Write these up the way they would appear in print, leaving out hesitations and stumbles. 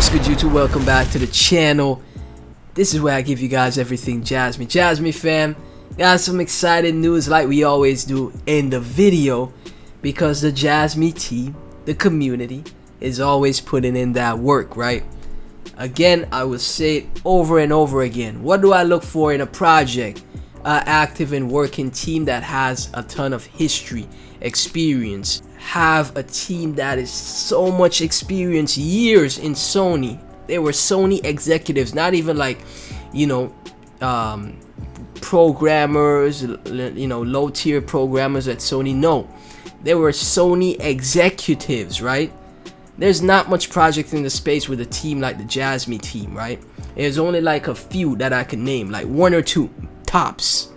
What's good, YouTube? Welcome back to the channel. This is where I give you guys everything Jasmy fam. Got some exciting news like we always do in the video, because the Jasmy team, the community, is always putting in that work, right? Again, I will say it over and over again. What do I look for in a project? An active and working team that has a ton of history, experience. Have a team that is so much experience, years in Sony. They were Sony executives, not even like, you know, programmers, you know, low tier programmers at Sony. No, they were Sony executives, right? There's not much project in the space with a team like the Jasmy team, right? There's only like a few that I can name, like one or two tops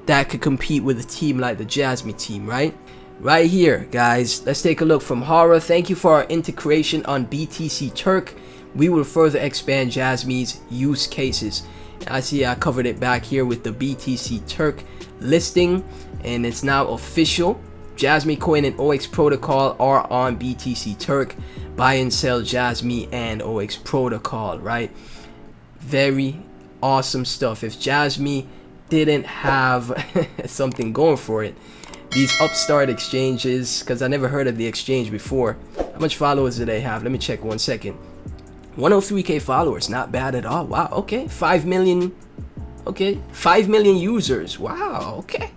that could compete with a team like the Jasmy team, right? Right here, guys, let's take a look from horror. Thank you for our integration on BTC Turk. We will further expand Jasmy's use cases. I see I covered it back here with the BTC Turk listing, and it's now official. Jasmy Coin and OX Protocol are on BTC Turk. Buy and sell Jasmy and OX Protocol, right? Very awesome stuff. If Jasmy didn't have something going for it, these upstart exchanges, because I never heard of the exchange before. How much followers do they have? Let me check 1 second. 103k followers, not bad at all. Wow, okay. 5 million, okay. 5 million users, wow, okay.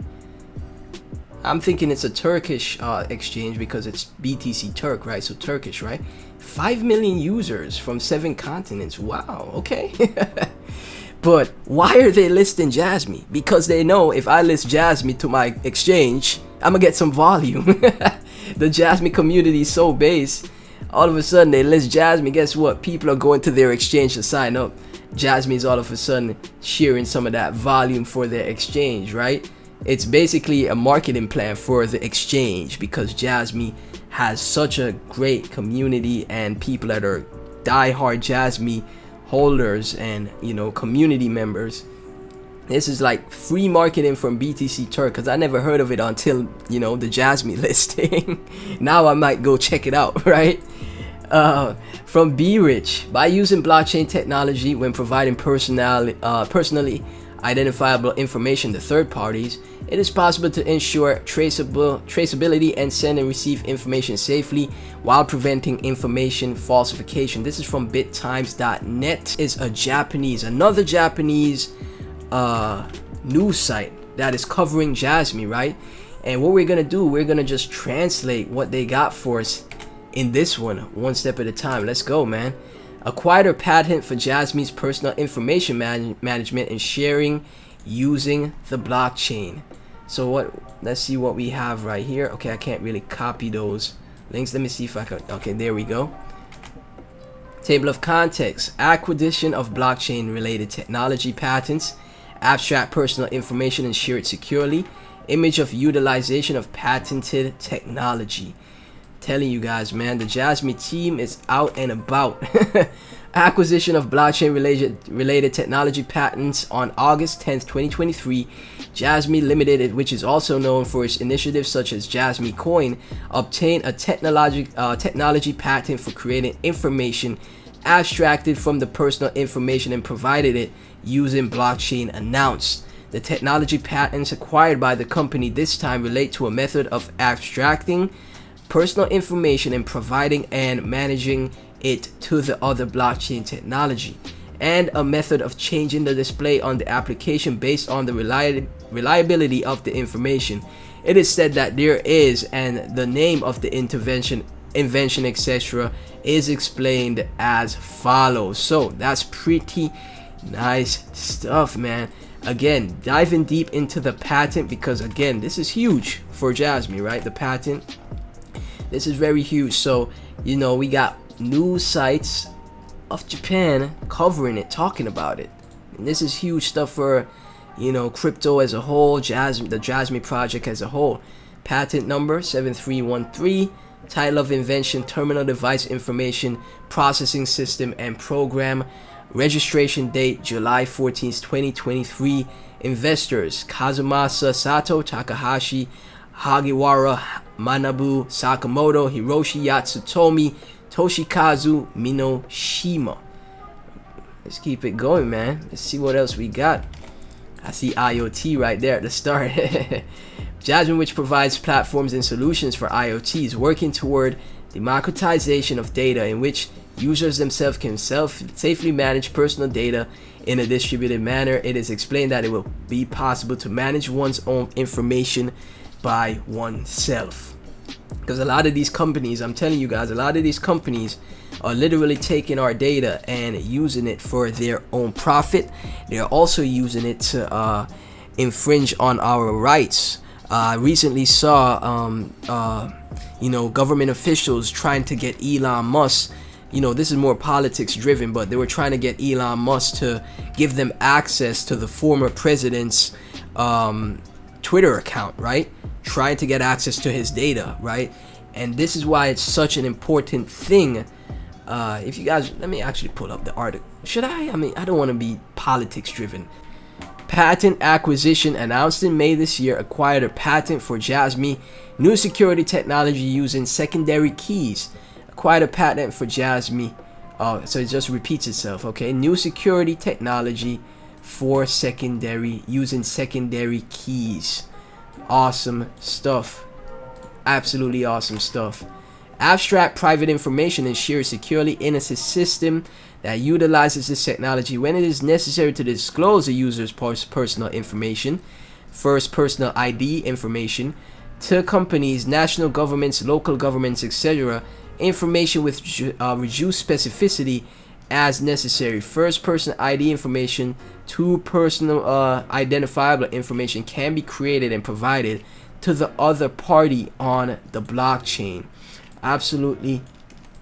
I'm thinking it's a Turkish exchange because it's BTC Turk, right? So Turkish, right? 5 million users from 7 continents, wow, okay. But why are they listing Jasmy? Because they know if I list Jasmy to my exchange, I'm gonna get some volume. The Jasmy community is so base. All of a sudden they list Jasmy. Guess what? People are going to their exchange to sign up. Jasmy is all of a sudden sharing some of that volume for their exchange, right? It's basically a marketing plan for the exchange, because Jasmy has such a great community and people that are diehard Jasmy holders and, you know, community members. This is like free marketing from BTC Turk, because I never heard of it until, you know, the Jasmy listing. Now I might go check it out, right? From Be Rich: by using blockchain technology when providing personally identifiable information to third parties, it is possible to ensure traceability and send and receive information safely while preventing information falsification. This is from Bittimes.net. Is another Japanese news site that is covering Jasmy, right? And what we're gonna do, we're gonna just translate what they got for us in this one step at a time. Let's go, man. Acquired a patent for Jasmy's personal information management and sharing using the blockchain. So let's see what we have right here. Okay, I can't really copy those links. Let me see if I can. Okay, there we go. Table of contents: acquisition of blockchain related technology patents, abstract personal information and shared securely, image of utilization of patented technology. Telling you guys, man, the Jasmy team is out and about. Acquisition of blockchain related technology patents on August 10th, 2023. Jasmy Limited, which is also known for its initiatives such as Jasmy Coin, obtained a technology patent for creating information abstracted from the personal information and provided it using blockchain, announced. The technology patents acquired by the company this time relate to a method of abstracting personal information and providing and managing it to the other blockchain technology, and a method of changing the display on the application based on the reliability of the information. It is said that there is, and the name of the invention, etc., is explained as follows. So that's pretty nice stuff, man. Again, diving deep into the patent, because again, this is huge for Jasmy, right? The patent. This is very huge. So, you know, we got news sites of Japan covering it, talking about it. And this is huge stuff for, you know, crypto as a whole, the Jasmy project as a whole. Patent number 7313, title of invention, terminal device information, processing system and program, registration date July 14th, 2023. Investors: Kazumasa Sato, Takahashi Hagiwara, Manabu Sakamoto, Hiroshi Yatsutomi, Toshikazu Minoshima. Let's keep it going, man. Let's see what else we got. I see IoT right there at the start. Jasmy, which provides platforms and solutions for IoT, is working toward democratization of data in which users themselves can safely manage personal data in a distributed manner. It is explained that it will be possible to manage one's own information by oneself. Because a lot of these companies, I'm telling you guys, a lot of these companies are literally taking our data and using it for their own profit. They're also using it to infringe on our rights. I recently saw government officials trying to get Elon Musk, this is more politics driven, but they were trying to get Elon Musk to give them access to the former president's Twitter account, right? Trying to get access to his data, right? And this is why it's such an important thing. If you guys, let me actually pull up the article. Should I? I mean, I don't want to be politics driven. Patent acquisition announced in May this year acquired a patent for Jasmy, new security technology using secondary keys. Acquired a patent for Jasmy. So it just repeats itself, okay? New security technology for using secondary keys. Awesome stuff. Absolutely awesome stuff. Abstract private information is shared securely in a system that utilizes this technology when it is necessary to disclose a user's personal information, first personal ID information, to companies, national governments, local governments, etc. Information with reduced specificity as necessary. First person ID information to personal identifiable information can be created and provided to the other party on the blockchain. Absolutely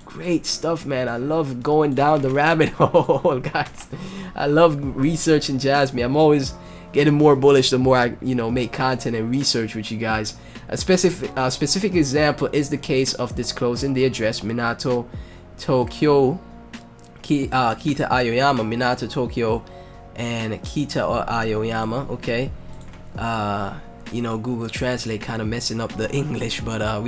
great stuff, man. I love going down the rabbit hole, guys. I love researching Jasmy. I'm always getting more bullish the more I make content and research with you guys. A specific example is the case of disclosing the address Minato, Tokyo, Kita Aoyama, Minato, Tokyo, and Kita Aoyama. Okay, Google Translate kind of messing up the English, but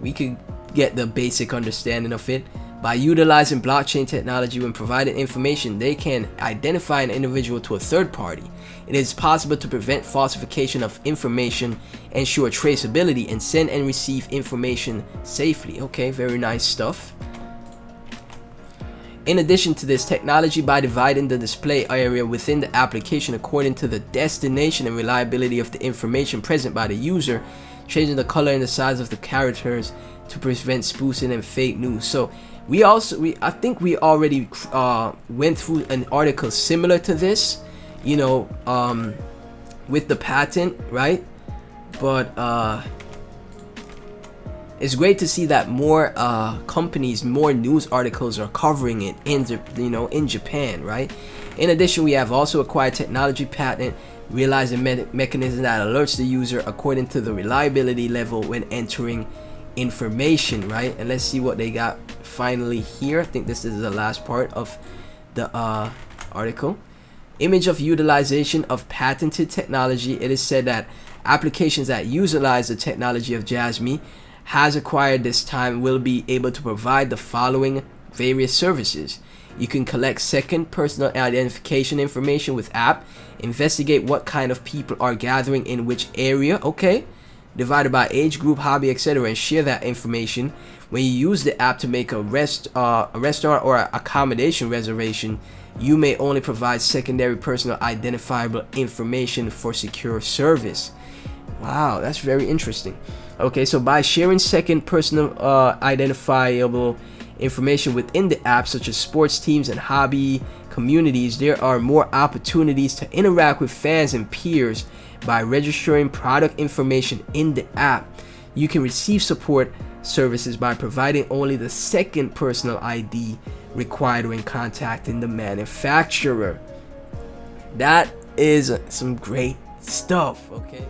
we could get the basic understanding of it. By utilizing blockchain technology when providing information, they can identify an individual to a third party. It is possible to prevent falsification of information, ensure traceability, and send and receive information safely. Okay, very nice stuff. In addition to this technology, by dividing the display area within the application according to the destination and reliability of the information present by the user, changing the color and the size of the characters to prevent spoofing and fake news. So I think we already went through an article similar to this, with the patent, right? But it's great to see that more companies, more news articles are covering it in Japan, right? In addition, we have also acquired technology patent realizing mechanism that alerts the user according to the reliability level when entering information, right? And let's see what they got finally here. I think this is the last part of the article. Image of utilization of patented technology. It is said that applications that utilize the technology of Jasmy has acquired this time will be able to provide the following various services. You can collect second personal identification information with app, investigate what kind of people are gathering in which area, okay, divided by age group, hobby, etc., and share that information. When you use the app to make a restaurant or accommodation reservation, you may only provide secondary personal identifiable information for secure service. Wow, that's very interesting. Okay, so by sharing second personal identifiable information within the app, such as sports teams and hobby communities, there are more opportunities to interact with fans and peers. By registering product information in the app, you can receive support services by providing only the second personal ID required when contacting the manufacturer. That is some great stuff, okay?